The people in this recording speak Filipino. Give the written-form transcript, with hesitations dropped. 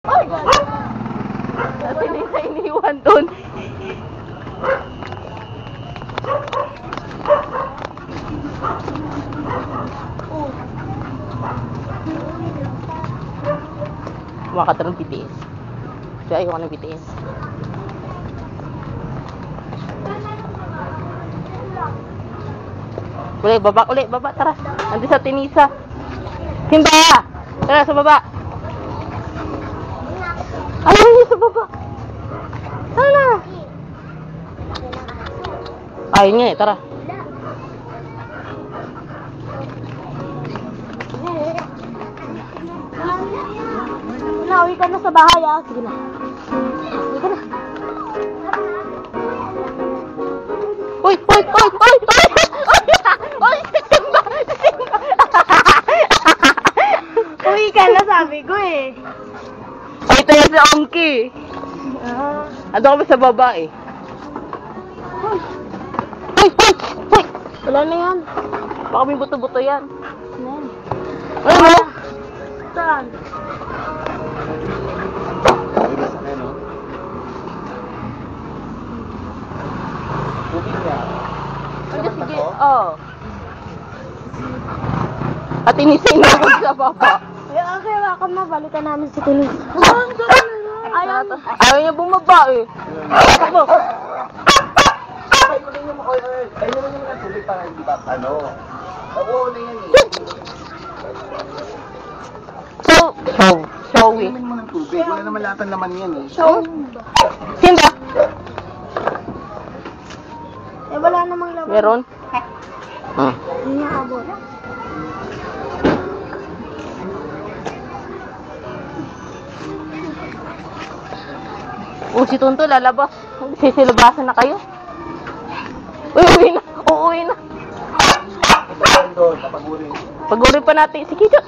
Ay, gano'n. Natin isa iniwan doon. Kumakata ng BTS. Kaya ayoko ng BTS. Uli, baba, tara. Nandun sa Tinisa. Simba! Tara, sa baba. Ayaw niyo sa baba. Sana. Ayaw niya eh, tara. Nauwi ka na sa bahay ah. Sige na. Uwi ka na. Uy! Uy! Simba! Uwi ka na sabi ko eh. Ay, ito yan si Ongki. Ando kami sa baba eh. Uy! Wala na yan. Baka may buto-buto yan. Ayan. Ano? Saan? Sige. Oh. At inising na ako sa baba. Okay, welcome na. Balikan namin si Tulis. Ayaw niya bumaba eh. Takbo. Ay, naman yung mga tubig para hindi ba, ano? Oo, na yan eh. Showy. Inumin mo ng tubig, wala naman lahat ng laman yan eh. Simba? Eh, wala namang laban. Meron? Hindi niya abot. Si Tonto lalabas. Sisilabasan na kayo. Uwi na. Uuwi na. Doon, papagurin. Pag-uri pa natin. Sige, Chot.